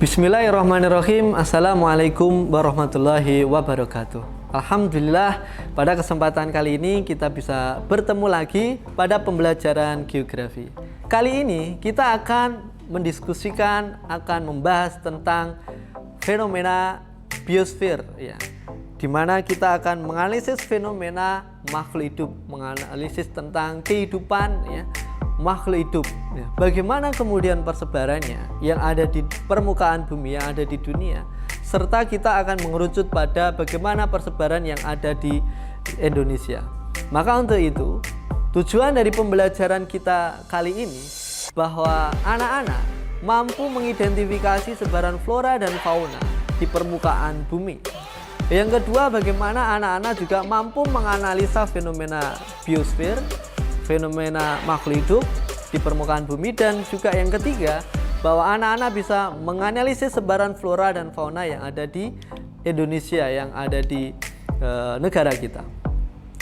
Bismillahirrahmanirrahim. Assalamualaikum warahmatullahi wabarakatuh. Alhamdulillah, pada kesempatan kali ini kita bisa bertemu lagi pada pembelajaran geografi. Kali ini kita akan mendiskusikan, akan membahas tentang fenomena biosfer, ya, di mana kita akan menganalisis fenomena makhluk hidup, menganalisis tentang kehidupan, ya, makhluk hidup. Bagaimana kemudian persebarannya yang ada di permukaan bumi, yang ada di dunia, serta kita akan mengerucut pada bagaimana persebaran yang ada di Indonesia. Maka untuk itu, tujuan dari pembelajaran kita kali ini bahwa anak-anak mampu mengidentifikasi sebaran flora dan fauna di permukaan bumi. Yang kedua, bagaimana anak-anak juga mampu menganalisa fenomena biosfer, fenomena makhluk hidup di permukaan bumi, dan juga yang ketiga bahwa anak-anak bisa menganalisis sebaran flora dan fauna yang ada di Indonesia, yang ada di negara kita.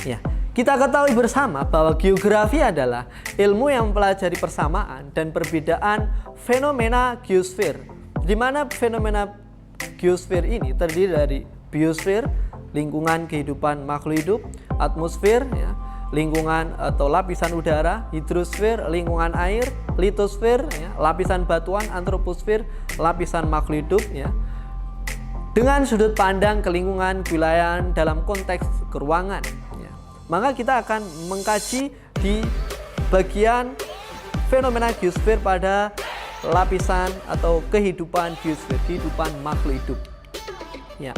Ya, kita ketahui bersama bahwa geografi adalah ilmu yang mempelajari persamaan dan perbedaan fenomena geosfer, di mana fenomena geosfer ini terdiri dari biosfer, lingkungan kehidupan makhluk hidup, atmosfer, ya, lingkungan atau lapisan udara, hidrosfer, lingkungan air, litosfer, ya, lapisan batuan, antroposfer, lapisan makhluk hidup, ya, dengan sudut pandang ke lingkungan kewilayahan dalam konteks keruangan, ya. Maka kita akan mengkaji di bagian fenomena geosfer pada lapisan atau kehidupan biosfer, kehidupan makhluk hidup, ya.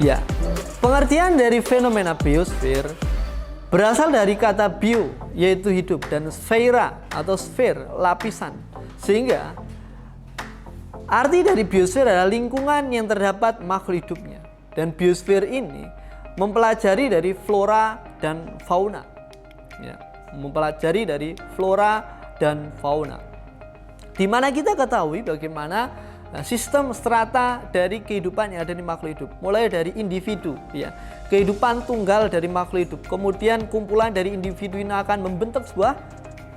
Ya, pengertian dari fenomena biosfer berasal dari kata bio, yaitu hidup, dan sfera atau sfer, lapisan. Sehingga arti dari biosfer adalah lingkungan yang terdapat makhluk hidupnya. Dan biosfer ini mempelajari dari flora dan fauna. Ya, mempelajari dari flora dan fauna. Di mana kita ketahui bagaimana sistem strata dari kehidupan yang ada di makhluk hidup, mulai dari individu, ya, kehidupan tunggal dari makhluk hidup, kemudian kumpulan dari individu ini akan membentuk sebuah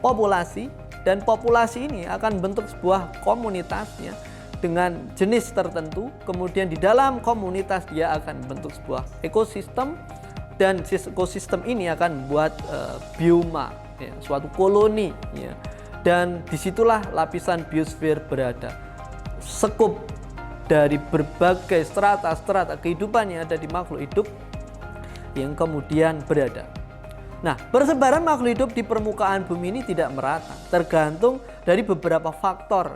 populasi, dan populasi ini akan membentuk sebuah komunitas, ya, dengan jenis tertentu. Kemudian di dalam komunitas dia akan membentuk sebuah ekosistem, dan ekosistem ini akan membuat bioma, ya, suatu koloni, ya, dan disitulah lapisan biosfer berada. Sekup dari berbagai strata-strata kehidupan yang ada di makhluk hidup yang kemudian berada. Nah, persebaran makhluk hidup di permukaan bumi ini tidak merata, tergantung dari beberapa faktor.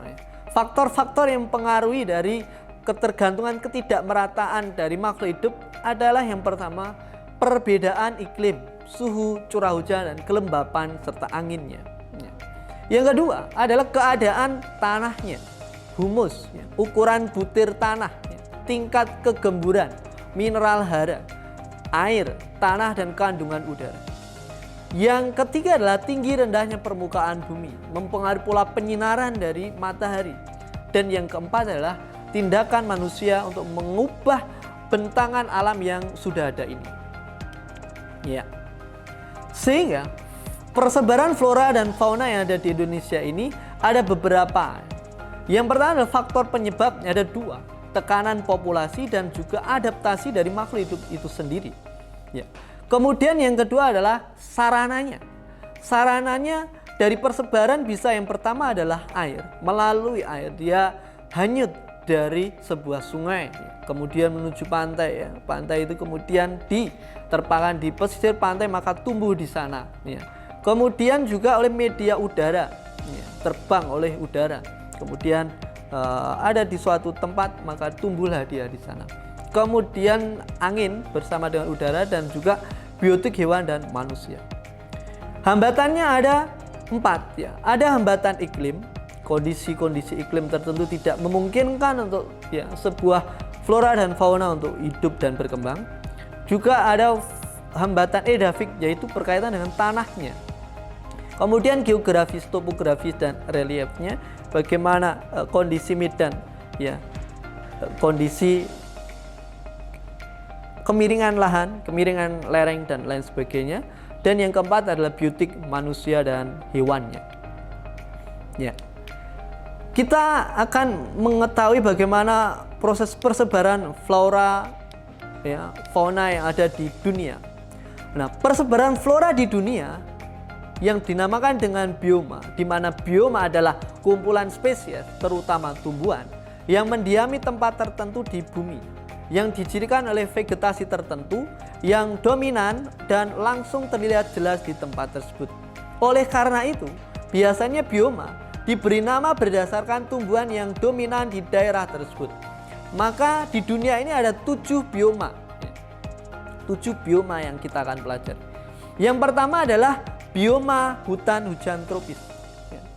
Faktor-faktor yang mempengaruhi dari ketergantungan ketidakmerataan dari makhluk hidup adalah yang pertama, perbedaan iklim, suhu, curah hujan, dan kelembapan serta anginnya. Yang kedua adalah keadaan tanahnya, humus, ya, ukuran butir tanah, ya, tingkat kegemburan, mineral hara, air, tanah, dan kandungan udara. Yang ketiga adalah tinggi rendahnya permukaan bumi, mempengaruhi pola penyinaran dari matahari. Dan yang keempat adalah tindakan manusia untuk mengubah bentangan alam yang sudah ada ini. Ya. Sehingga persebaran flora dan fauna yang ada di Indonesia ini ada beberapa. Yang pertama adalah faktor penyebabnya, ada dua, tekanan populasi dan juga adaptasi dari makhluk hidup itu sendiri. Ya. Kemudian yang kedua adalah sarananya. Sarananya dari persebaran bisa, yang pertama adalah air. Melalui air dia hanyut dari sebuah sungai, ya, kemudian menuju pantai. Ya. Pantai itu kemudian diterpakan di pesisir pantai, maka tumbuh di sana. Ya. Kemudian juga oleh media udara, ya, terbang oleh udara. Kemudian ada di suatu tempat, maka tumbuhlah dia di sana. Kemudian angin bersama dengan udara, dan juga biotik hewan dan manusia. Hambatannya ada 4, ya. Ada hambatan iklim, kondisi-kondisi iklim tertentu tidak memungkinkan untuk, ya, sebuah flora dan fauna untuk hidup dan berkembang. Juga ada hambatan edafik, yaitu berkaitan dengan tanahnya. Kemudian geografis, topografis, dan reliefnya, bagaimana kondisi medan, ya, kondisi kemiringan lahan, kemiringan lereng, dan lain sebagainya. Dan yang keempat adalah biotik manusia dan hewannya. Ya. Kita akan mengetahui bagaimana proses persebaran flora, ya, fauna yang ada di dunia. Nah, persebaran flora di dunia yang dinamakan dengan bioma, di mana bioma adalah kumpulan spesies, terutama tumbuhan, yang mendiami tempat tertentu di bumi, yang dicirikan oleh vegetasi tertentu yang dominan dan langsung terlihat jelas di tempat tersebut. Oleh karena itu, biasanya bioma diberi nama berdasarkan tumbuhan yang dominan di daerah tersebut. Maka di dunia ini ada 7 bioma. 7 bioma yang kita akan pelajari. Yang pertama adalah bioma hutan hujan tropis.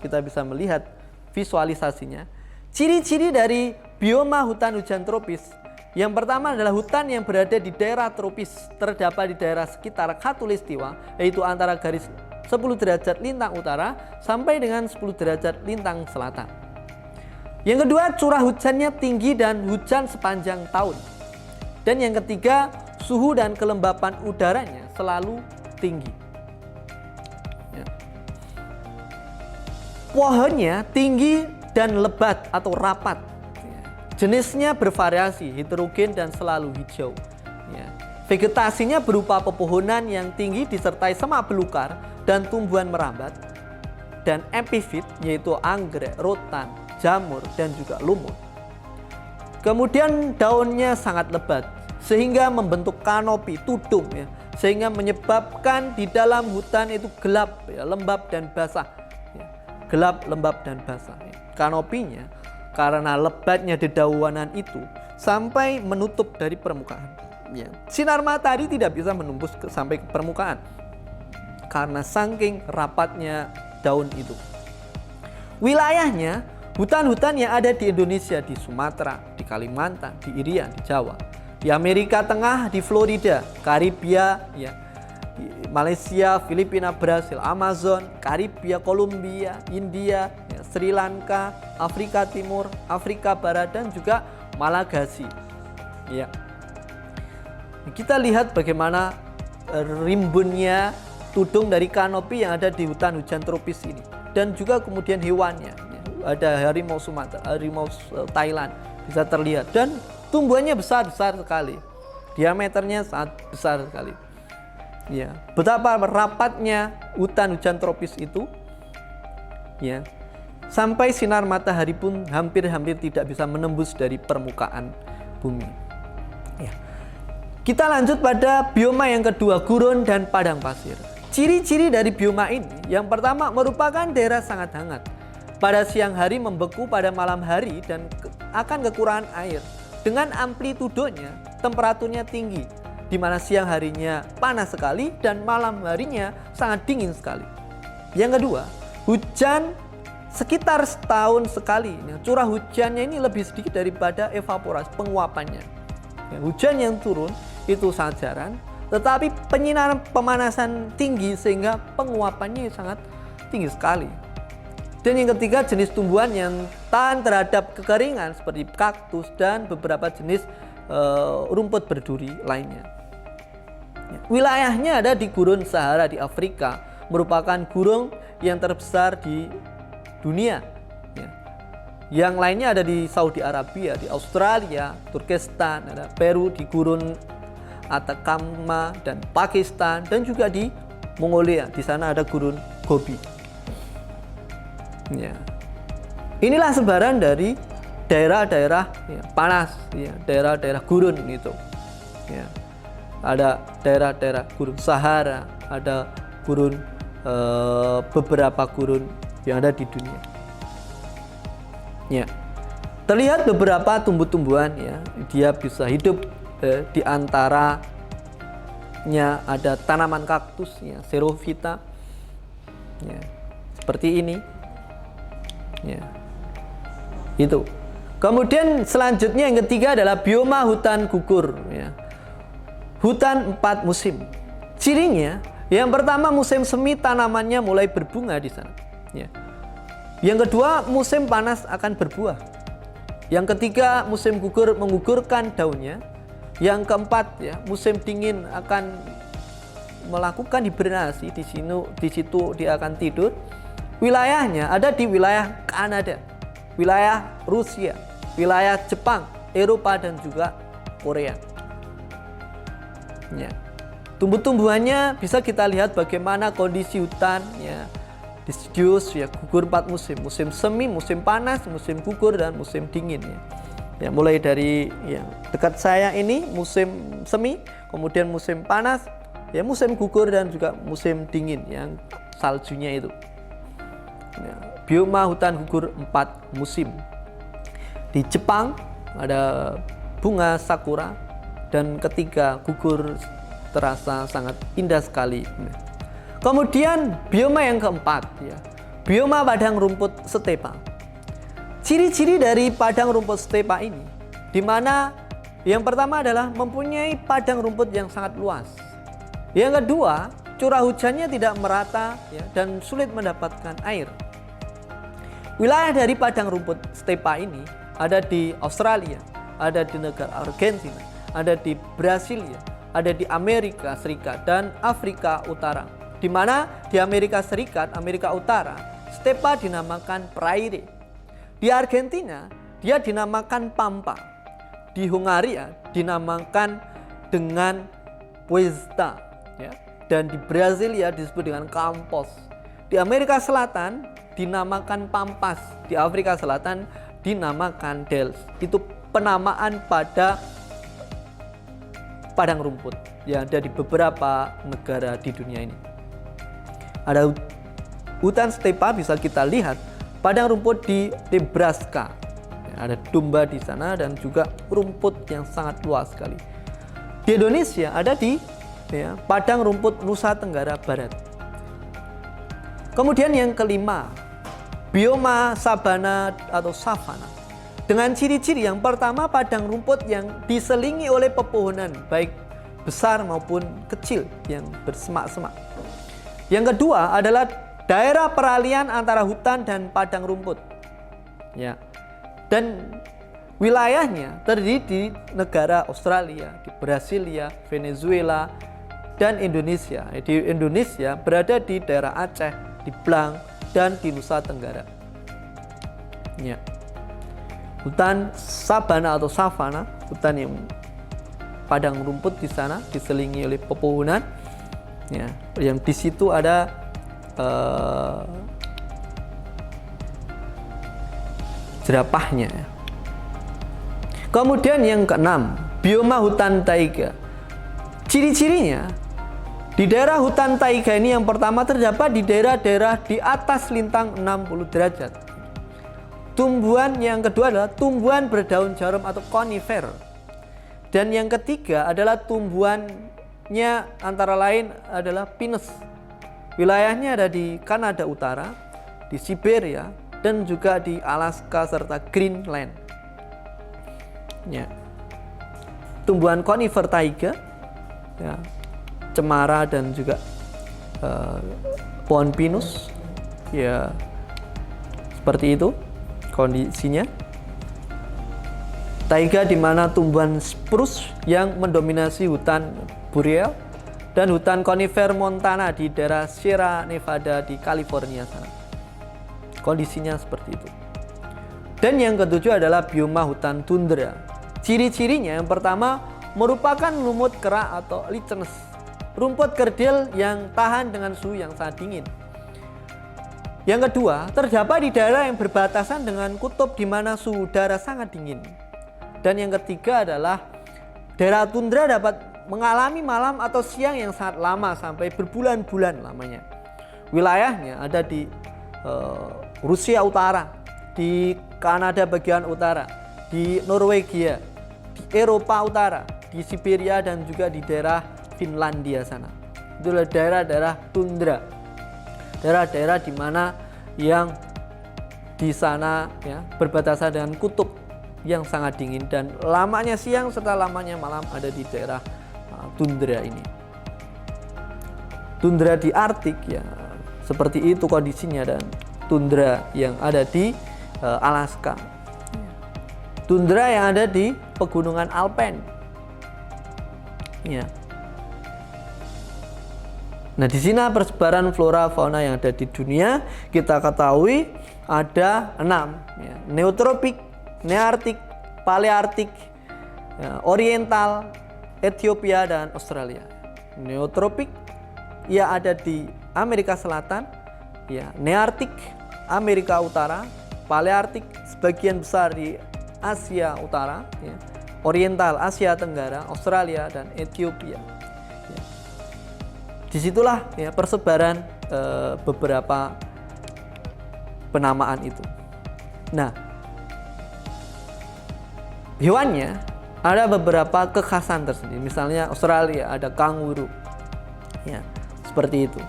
Kita bisa melihat visualisasinya. Ciri-ciri dari bioma hutan hujan tropis. Yang pertama adalah hutan yang berada di daerah tropis, terdapat di daerah sekitar khatulistiwa, yaitu antara garis 10 derajat lintang utara sampai dengan 10 derajat lintang selatan. Yang kedua, curah hujannya tinggi dan hujan sepanjang tahun. Dan yang ketiga, suhu dan kelembapan udaranya selalu tinggi. Ya. Pohonnya tinggi dan lebat atau rapat. Ya. Jenisnya bervariasi, heterogen dan selalu hijau. Ya. Vegetasinya berupa pepohonan yang tinggi disertai semak belukar dan tumbuhan merambat, dan epifit yaitu anggrek, rotan, jamur, dan juga lumut. Kemudian daunnya sangat lebat sehingga membentuk kanopi, tudung, ya, sehingga menyebabkan di dalam hutan itu gelap, ya, lembab dan basah, ya. Gelap, lembab dan basah, ya. Kanopinya karena lebatnya dedaunan itu sampai menutup dari permukaan, ya. Sinar matahari tidak bisa menembus sampai ke permukaan karena saking rapatnya daun itu. Wilayahnya hutan-hutan yang ada di Indonesia, di Sumatera, di Kalimantan, di Irian, di Jawa, di Amerika Tengah, di Florida, Karibia, ya, di Malaysia, Filipina, Brasil, Amazon, Karibia, Kolombia, India, ya, Sri Lanka, Afrika Timur, Afrika Barat, dan juga Malagasy. Ya. Kita lihat bagaimana rimbunnya tudung dari kanopi yang ada di hutan hujan tropis ini, dan juga kemudian hewannya. Ada harimau Sumatera, harimau Thailand bisa terlihat, dan tumbuhannya besar-besar sekali, diameternya sangat besar sekali. Ya, betapa rapatnya hutan hujan tropis itu, ya, sampai sinar matahari pun hampir-hampir tidak bisa menembus dari permukaan bumi. Ya. Kita lanjut pada bioma yang kedua, gurun dan padang pasir. Ciri-ciri dari bioma ini, yang pertama merupakan daerah sangat hangat. Pada siang hari membeku pada malam hari dan akan kekurangan air. Dengan amplitudonya, temperaturnya tinggi, di mana siang harinya panas sekali dan malam harinya sangat dingin sekali. Yang kedua, hujan sekitar setahun sekali. Curah hujannya ini lebih sedikit daripada evaporasi, penguapannya. Hujan yang turun itu sangat jarang, tetapi penyinaran pemanasan tinggi sehingga penguapannya sangat tinggi sekali. Dan yang ketiga, jenis tumbuhan yang tahan terhadap kekeringan seperti kaktus dan beberapa jenis rumput berduri lainnya. Wilayahnya ada di Gurun Sahara di Afrika, merupakan gurun yang terbesar di dunia. Yang lainnya ada di Saudi Arabia, di Australia, Turkestan, ada Peru di Gurun Atacama dan Pakistan, dan juga di Mongolia. Di sana ada Gurun Gobi. Ya. Inilah sebaran dari daerah-daerah, ya, panas, ya, daerah-daerah gurun itu. Ya. Ada daerah-daerah gurun Sahara, ada gurun beberapa gurun yang ada di dunia. Ya. Terlihat beberapa tumbuh-tumbuhan, ya, dia bisa hidup di antaranya ada tanaman kaktus, ya, xerophyta, ya, seperti ini. Ya, itu. Kemudian selanjutnya yang ketiga adalah bioma hutan gugur, ya. Hutan 4 musim. Cirinya, yang pertama musim semi tanamannya mulai berbunga di sana. Ya. Yang kedua, musim panas akan berbuah. Yang ketiga, musim gugur menggugurkan daunnya. Yang keempat, ya, musim dingin akan melakukan hibernasi, di situ dia akan tidur. wilayahnya ada di wilayah Kanada, wilayah Rusia, wilayah Jepang, Eropa dan juga Korea. Ya. Tumbuh-tumbuhannya bisa kita lihat bagaimana kondisi hutan ya, deciduous ya, gugur 4 musim, musim semi, musim panas, musim gugur dan musim dingin ya. Ya, mulai dari yang dekat saya ini musim semi, kemudian musim panas, ya musim gugur dan juga musim dingin yang saljunya itu. Ya, bioma hutan gugur 4 musim. Di Jepang ada bunga sakura dan ketika gugur terasa sangat indah sekali. Kemudian bioma yang keempat ya, bioma padang rumput stepa. Ciri-ciri dari padang rumput stepa ini di mana yang pertama adalah mempunyai padang rumput yang sangat luas. Yang kedua, curah hujannya tidak merata ya, dan sulit mendapatkan air. Wilayah dari padang rumput stepa ini ada di Australia, ada di negara Argentina, ada di Brasilia, ada di Amerika Serikat dan Afrika Utara. Di mana di Amerika Serikat, Amerika Utara, stepa dinamakan prairie. Di Argentina, dia dinamakan pampa. Di Hungaria dinamakan dengan puesta, ya. Dan di Brasilia disebut dengan campos. Di Amerika Selatan dinamakan pampas. Di Afrika Selatan dinamakan dels. Itu penamaan pada padang rumput yang ada di beberapa negara di dunia ini. Ada hutan stepa bisa kita lihat padang rumput di Nebraska. Ada domba di sana dan juga rumput yang sangat luas sekali. Di Indonesia ada di ya, padang rumput Nusa Tenggara Barat. Kemudian yang kelima, bioma sabana atau savana. Dengan ciri-ciri yang pertama, padang rumput yang diselingi oleh pepohonan baik besar maupun kecil yang bersemak-semak. Yang kedua adalah daerah peralihan antara hutan dan padang rumput. Ya. Dan wilayahnya terdiri di negara Australia, di Brasilia, Venezuela, dan Indonesia. Di Indonesia berada di daerah Aceh, di Blang, dan di Nusa Tenggara. Ya. Hutan sabana atau savana, hutan yang padang rumput di sana diselingi oleh pepohonan, ya, yang di situ ada jerapahnya. Kemudian yang keenam, bioma hutan taiga. Ciri-cirinya di daerah hutan taiga ini yang pertama terdapat di daerah-daerah di atas lintang 60 derajat. Tumbuhan yang kedua adalah tumbuhan berdaun jarum atau konifer. Dan yang ketiga adalah tumbuhannya antara lain adalah pinus. Wilayahnya ada di Kanada Utara, di Siberia, dan juga di Alaska serta Greenland. Ya. Tumbuhan konifer taiga, ya, cemara dan juga pohon pinus, ya seperti itu kondisinya. Taiga di mana tumbuhan spruce yang mendominasi hutan boreal dan hutan konifer montana di daerah Sierra Nevada di California sana. Kondisinya seperti itu. Dan yang ketujuh adalah bioma hutan tundra. Ciri-cirinya yang pertama merupakan lumut kera atau lichens, rumput kerdil yang tahan dengan suhu yang sangat dingin. Yang kedua, terdapat di daerah yang berbatasan dengan kutub di mana suhu udara sangat dingin. Dan yang ketiga adalah daerah tundra dapat mengalami malam atau siang yang sangat lama sampai berbulan-bulan lamanya. Wilayahnya ada di Rusia Utara, di Kanada bagian utara, di Norwegia, di Eropa Utara, di Siberia dan juga di daerah Finlandia sana. Itulah daerah-daerah tundra. Daerah-daerah di mana yang di sana ya berbatasan dengan kutub yang sangat dingin dan lamanya siang serta lamanya malam ada di daerah tundra ini. Tundra di Arktik ya seperti itu kondisinya, dan tundra yang ada di Alaska. Tundra yang ada di pegunungan Alpen. Ya. Nah, di sini persebaran flora fauna yang ada di dunia kita ketahui ada 6 ya. Neotropik, Nearktik, Palearktik, ya, Oriental, Ethiopia dan Australia. Neotropik ia ada di Amerika Selatan, ya, Nearktik Amerika Utara, Palearktik sebagian besar di Asia Utara, ya, Oriental Asia Tenggara, Australia dan Ethiopia. Ya. Disitulah ya persebaran beberapa penamaan itu. Nah, hewannya ada beberapa kekhasan tersendiri. Misalnya Australia ada kanguru, ya, seperti itu.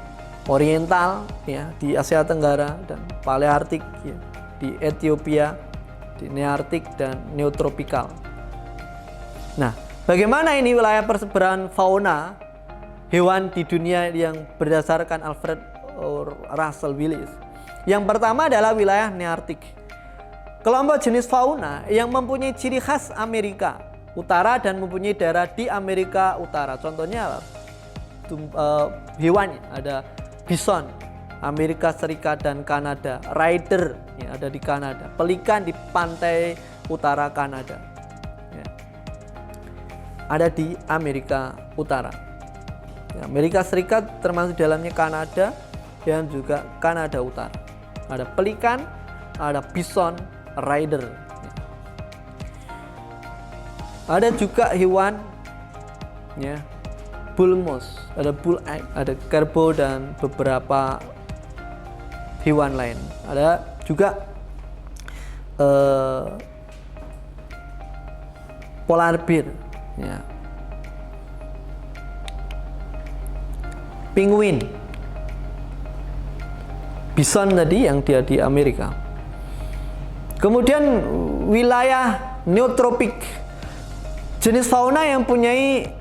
Oriental ya di Asia Tenggara dan Palearktik ya, di Ethiopia, di Nearktik dan Neotropikal. Nah, bagaimana ini wilayah persebaran fauna hewan di dunia yang berdasarkan Alfred Russel Wallace? Yang pertama adalah wilayah Nearktik. Kelompok jenis fauna yang mempunyai ciri khas Amerika Utara dan mempunyai daerah di Amerika Utara. Contohnya hewannya ada bison Amerika Serikat dan Kanada, raider ya, ada di Kanada, pelikan di pantai utara Kanada, ya, ada di Amerika Utara. Ya, Amerika Serikat termasuk dalamnya Kanada dan juga Kanada Utara. Ada pelikan, ada bison, raider. Ya. Ada juga hewan, ya, bull moose, ada bull elk, ada kerbau dan beberapa hewan lain. Ada juga polar bear, ya, penguin, bison tadi yang dia di Amerika. Kemudian wilayah neotropik, jenis fauna yang punyai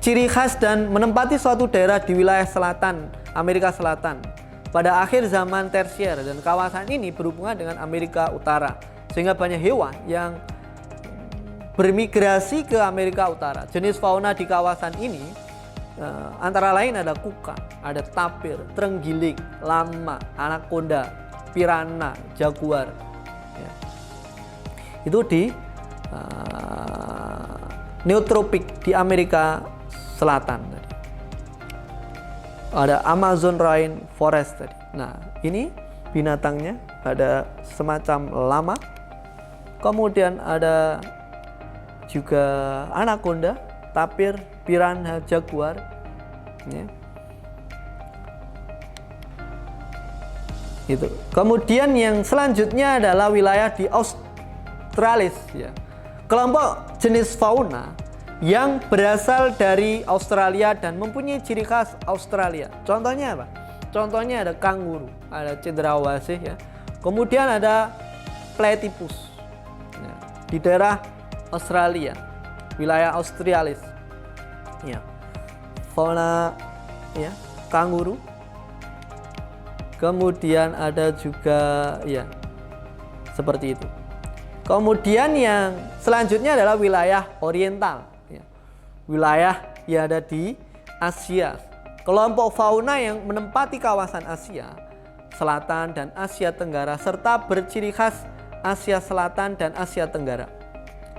ciri khas dan menempati suatu daerah di wilayah selatan Amerika Selatan pada akhir zaman tersier, dan kawasan ini berhubungan dengan Amerika Utara sehingga banyak hewan yang bermigrasi ke Amerika Utara. Jenis fauna di kawasan ini antara lain ada kuka, ada tapir, terenggiling, lama, anaconda, piranha, jaguar. Ya. Itu di neotropik di Amerika Selatan tadi. Ada Amazon rainforest tadi. Nah, ini binatangnya ada semacam lama. Kemudian ada juga anaconda, tapir, piranha, jaguar. Ya. Itu. Kemudian yang selanjutnya adalah wilayah di Australis. Ya. Kelompok jenis fauna yang berasal dari Australia dan mempunyai ciri khas Australia. Contohnya apa? Contohnya ada kanguru, ada cendrawasih ya. Kemudian ada platypus ya, di daerah Australia, wilayah Australis. Ya. Fauna ya, kanguru. Kemudian ada juga ya seperti itu. Kemudian yang selanjutnya adalah wilayah oriental. Wilayah yang ada di Asia. Kelompok fauna yang menempati kawasan Asia Selatan dan Asia Tenggara serta berciri khas Asia Selatan dan Asia Tenggara.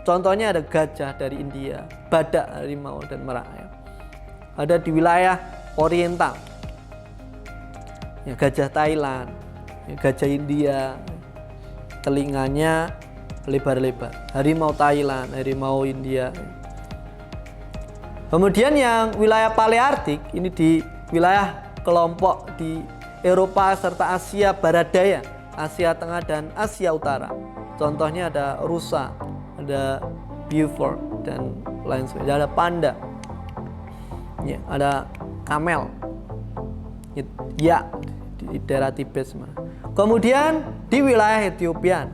Contohnya ada gajah dari India, badak, harimau dan merak. Ada di wilayah oriental. Ya, gajah Thailand, ya, gajah India, telinganya lebar-lebar. Harimau Thailand, harimau India. Kemudian yang wilayah Palearktik ini di wilayah kelompok di Eropa serta Asia Barat Daya, Asia Tengah dan Asia Utara. Contohnya ada rusa, ada beaver dan lain sebagainya. Ada panda, ya, ada kamel, ya di daerah Tibet. Kemudian di wilayah Ethiopia,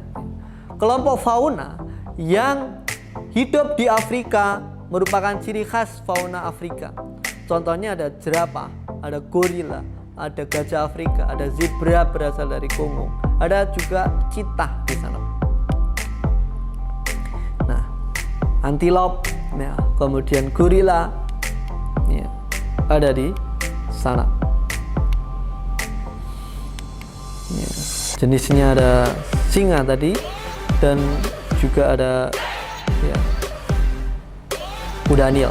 kelompok fauna yang hidup di Afrika merupakan ciri khas fauna Afrika. Contohnya ada jerapah, ada gorila, ada gajah Afrika, ada zebra berasal dari Kongo, ada juga cheetah di sana. Nah, antelope, ya, kemudian gorila, ya, ada di sana. jenisnya ada singa tadi, dan juga ada ya, kuda Nil.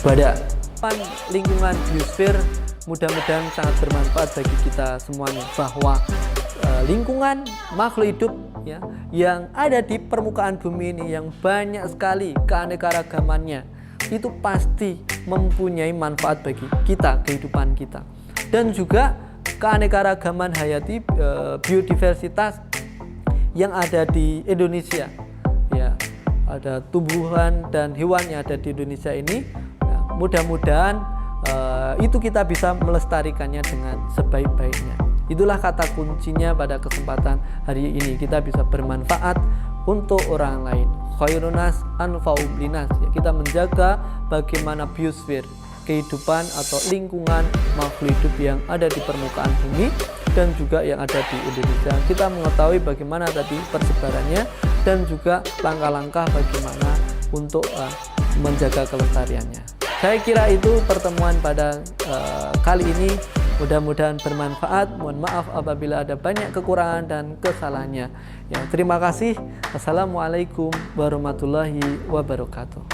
Badak. Lingkungan biosfer mudah-mudahan sangat bermanfaat bagi kita semuanya, bahwa lingkungan makhluk hidup ya yang ada di permukaan bumi ini yang banyak sekali keanekaragamannya, itu pasti mempunyai manfaat bagi kita, kehidupan kita. Dan juga keanekaragaman hayati, biodiversitas yang ada di Indonesia ya, ada tumbuhan dan hewan yang ada di Indonesia ini. Mudah-mudahan itu kita bisa melestarikannya dengan sebaik-baiknya. Itulah kata kuncinya pada kesempatan hari ini, kita bisa bermanfaat untuk orang lain. Khairunas anfa'um linas, ya, kita menjaga bagaimana biosfer, kehidupan atau lingkungan makhluk hidup yang ada di permukaan bumi dan juga yang ada di Indonesia. Kita mengetahui bagaimana tadi persebarannya dan juga langkah-langkah bagaimana untuk menjaga kelestariannya. Saya kira itu pertemuan pada kali ini. Mudah-mudahan bermanfaat. Mohon maaf apabila ada banyak kekurangan dan kesalahannya. Ya, terima kasih. Assalamualaikum warahmatullahi wabarakatuh.